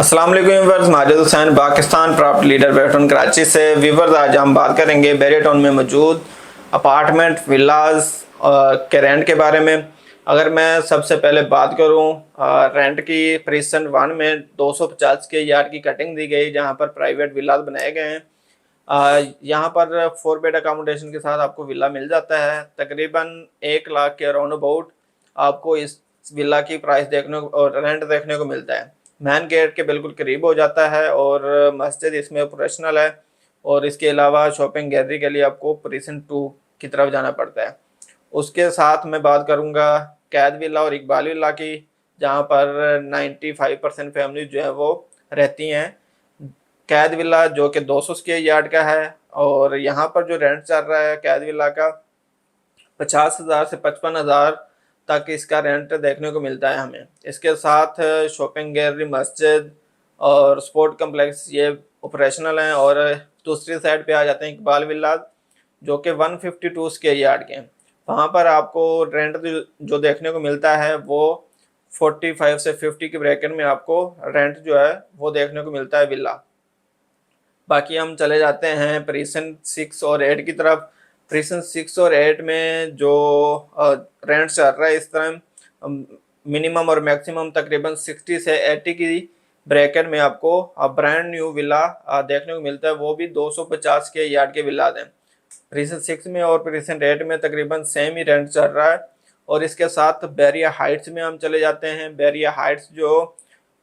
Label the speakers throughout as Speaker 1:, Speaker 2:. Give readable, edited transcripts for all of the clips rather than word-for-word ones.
Speaker 1: अस्सलाम वालेकुम viewers, Majid Hussain Pakistan property leader बैटन कराची से। व्यूअर्स, आज हम बात करेंगे बैरिया टाउन में मौजूद अपार्टमेंट विलास के रेंट के बारे में। अगर मैं सबसे पहले बात करूं रेंट की, प्रीसेंट 1 में 250 के यार्ड की कटिंग दी गई, जहां पर प्राइवेट विलास बनाए गए हैं। यहाँ पर 4 बेड अकोमोडेशन के साथ आपको विला मिल जाता है। तकरीबन 1 लाख के अराउंड अबाउट आपको इस विला की प्राइस देखने को और रेंट देखने को मिलता है। मैन गेट के बिल्कुल करीब हो जाता है और मस्जिद इसमें ऑपरेशनल है। और इसके अलावा शॉपिंग गैलरी के लिए आपको प्रीसेंट 2 की तरफ जाना पड़ता है। उसके साथ मैं बात करूंगा कैद विला और इकबाल विला की, जहां पर 95% फैमिली जो है वो रहती हैं। कैद विला जो कि 200 स्क्वायर यार्ड का है, और यहाँ पर जो रेंट चल रहा है कैद विला का 50,000 से 55,000 तक इसका रेंट देखने को मिलता है हमें। इसके साथ शॉपिंग गैलरी, मस्जिद और स्पोर्ट कम्प्लेक्स ये ऑपरेशनल हैं। और दूसरी साइड पे आ जाते हैं इकबाल विला, जो कि 152 स्क्वायर यार्ड के हैं। वहाँ पर आपको रेंट जो देखने को मिलता है वो 45 से 50 के ब्रैकेट में आपको रेंट जो है वो देखने को मिलता है विला। बाकी हम चले जाते हैं प्रीसेंट 6 और 8 की तरफ। प्रीसेंट 6 और 8 में जो रेंट चल रहा है इस तरह, मिनिमम और मैक्सिमम तकरीबन 60 से 80 की ब्रैकेट में आपको ब्रांड न्यू विला देखने को मिलता है। वो भी 250 के यार्ड के विला हैं। प्रीसेंट 6 में और प्रीसेंट 8 में तकरीबन सेम ही रेंट चल रहा है। और इसके साथ बैरिया हाइट्स में हम चले जाते हैं। बैरिया हाइट्स जो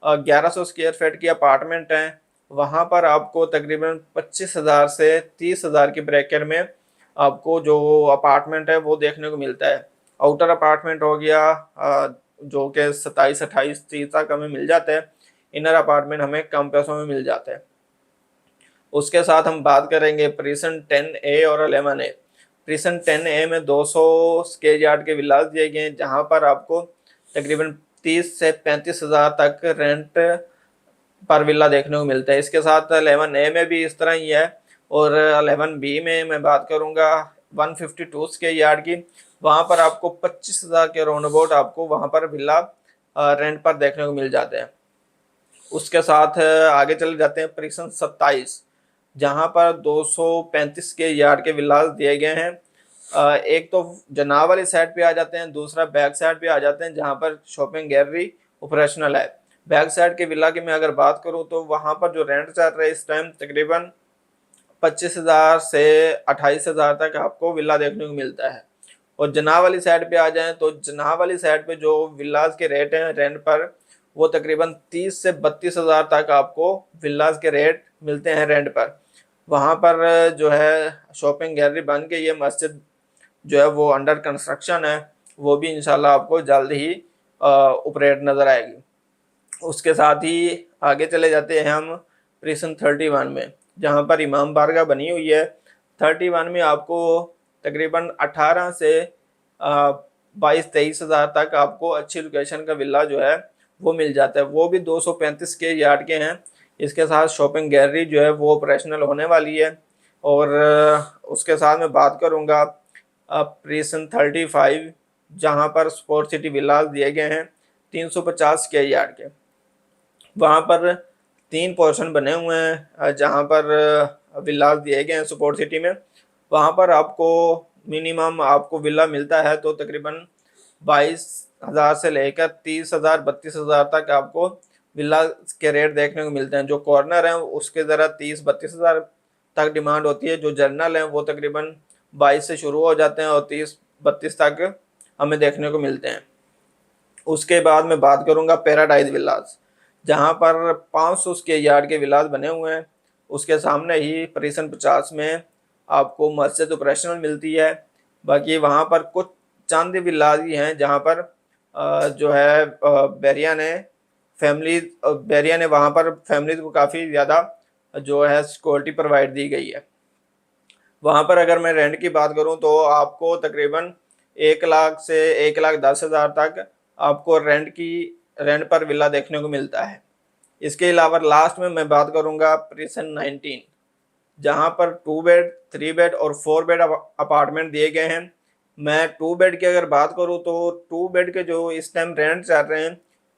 Speaker 1: 1100 स्क्वायर फीट की अपार्टमेंट हैं, वहाँ पर आपको तकरीबन 25,000 से 30,000 की ब्रैकेट में आपको जो अपार्टमेंट है वो देखने को मिलता है। आउटर अपार्टमेंट हो गया जो कि 27-28 30 तक हमें मिल जाता है। इनर अपार्टमेंट हमें कम पैसों में मिल जाता है। उसके साथ हम बात करेंगे प्रीसेंट 10A और 11A। प्रीसेंट 10A में 200 स्क्वायर यार्ड के विलास दिए गए हैं, जहाँ पर आपको तकरीबन 30 से 35,000 तक रेंट पर विला देखने को मिलता है। इसके साथ 11A में भी इस तरह ही है। और 11B में मैं बात करूंगा 152 के यार्ड की। वहां पर आपको 25,000 के राउंड अबाउट आपको वहां पर विला रेंट पर देखने को मिल जाते हैं। उसके साथ आगे चले जाते हैं प्रीसेंट 27, जहां पर 235 के यार्ड के विलास दिए गए हैं। एक तो जनाब वाली साइड पे आ जाते हैं, दूसरा बैक साइड पे आ जाते हैं, जहां पर शॉपिंग गैलरी ऑपरेशनल है। बैक साइड के विला की मैं अगर बात करूं तो वहां पर जो रेंट चल रहा है इस टाइम तकरीबन 25,000 से 28,000 तक आपको विला देखने को मिलता है। और जनाब वाली साइड पे आ जाएं तो जनाब वाली साइड पे जो विलास के रेट हैं रेंट पर, वो तकरीबन 30 से 32,000 तक आपको विलास के रेट मिलते हैं रेंट पर। वहाँ पर जो है शॉपिंग गैलरी बन के ये मस्जिद जो है वो अंडर कंस्ट्रक्शन है, वो भी इंशाल्लाह आपको जल्द ही ऑपरेट नज़र आएगी। उसके साथ ही आगे चले जाते हैं हम प्रीसेंट 31 में, जहाँ पर इमाम बारगाह बनी हुई है। 31 में आपको तकरीबन 18 से 22-23 हज़ार तक आपको अच्छी लोकेशन का विला जो है वो मिल जाता है। वो भी 235 के यार्ड के हैं। इसके साथ शॉपिंग गैलरी जो है वो ऑपरेशनल होने वाली है। और उसके साथ मैं बात करूँगा प्रीसेंट 35, जहाँ पर स्पोर्ट सिटी विलास दिए गए हैं 350 के यार्ड के। वहाँ पर 3 पोर्शन बने हुए हैं जहाँ पर विलास दिए गए हैं स्पोर्ट सिटी में। वहाँ पर आपको मिनिमम आपको विला मिलता है तो तकरीबन 22,000 से लेकर 30,000 32,000 तक आपको विला के रेट देखने को मिलते हैं। जो कॉर्नर हैं उसके ज़रा 30-32,000 तक डिमांड होती है। जो जर्नल हैं वो तकरीबन 22 से शुरू हो जाते हैं और 30-32 तक हमें देखने को मिलते हैं। उसके बाद मैं बात करूँगा पैराडाइज विलास, जहाँ पर 500 के यार्ड के विलास बने हुए हैं। उसके सामने ही प्रीसेंट 50 में आपको मस्जिद ऑपरेशनल मिलती है। बाकी वहाँ पर कुछ चंद विलास ही हैं जहाँ पर जो है बैरिया ने वहाँ पर फैमिलीज को काफ़ी ज़्यादा जो है सिक्योरिटी प्रोवाइड दी गई है। वहाँ पर अगर मैं रेंट की बात करूँ तो आपको तकरीबन 1 लाख से 1,10,000 तक आपको रेंट पर विला देखने को मिलता है। इसके अलावा लास्ट में मैं बात करूँगा प्रीसेंट 19, जहाँ पर 2 बेड 3 बेड और 4 बेड अपार्टमेंट दिए गए हैं। मैं 2 बेड की अगर बात करूँ तो 2 बेड के जो इस टाइम रेंट चल रहे हैं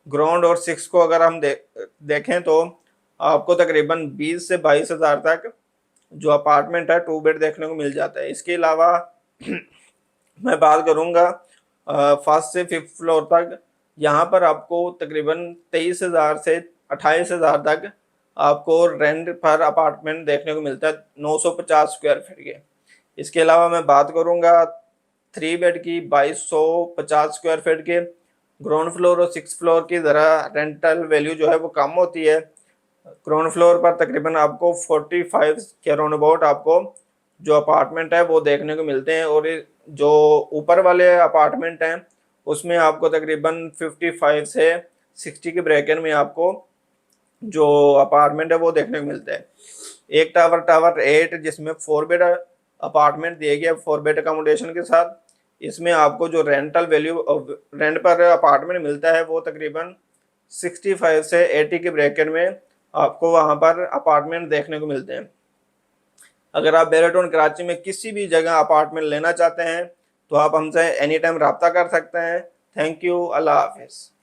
Speaker 1: ग्राउंड और 6 को अगर हम देखें तो आपको तकरीबन 20 से 22 हज़ार तक जो अपार्टमेंट है 2 बेड देखने को मिल जाता है। इसके अलावा मैं बात करूँगा फर्स्ट से 5th फ्लोर तक, यहाँ पर आपको तकरीबन 23,000 से 28,000 तक आपको रेंट पर अपार्टमेंट देखने को मिलता है 950 स्क्वायर फीट के। इसके अलावा मैं बात करूँगा 3 बेड की 2250 स्क्वायर फीट के। ग्राउंड फ्लोर और 6th फ्लोर की ज़रा रेंटल वैल्यू जो है वो कम होती है। ग्राउंड फ्लोर पर तकरीबन आपको 45 के राउंड अबाउट आपको जो अपार्टमेंट है वो देखने को मिलते हैं, और जो ऊपर वाले अपार्टमेंट हैं उसमें आपको तकरीबन 55 से 60 के ब्रैकेट में आपको जो अपार्टमेंट है वो देखने को मिलता है। एक टावर 8 जिसमें 4 बेड अपार्टमेंट दिए गए 4 बेड अकोमोडेशन के साथ, इसमें आपको जो रेंटल वैल्यू रेंट पर अपार्टमेंट मिलता है वो तकरीबन 65 से 80 के ब्रैकेट में आपको वहाँ पर अपार्टमेंट देखने को मिलते हैं। अगर आप बैरेटोन कराची में किसी भी जगह अपार्टमेंट लेना चाहते हैं तो आप हमसे एनी टाइम रब्ता कर सकते हैं। थैंक यू, अल्लाह हाफिज़।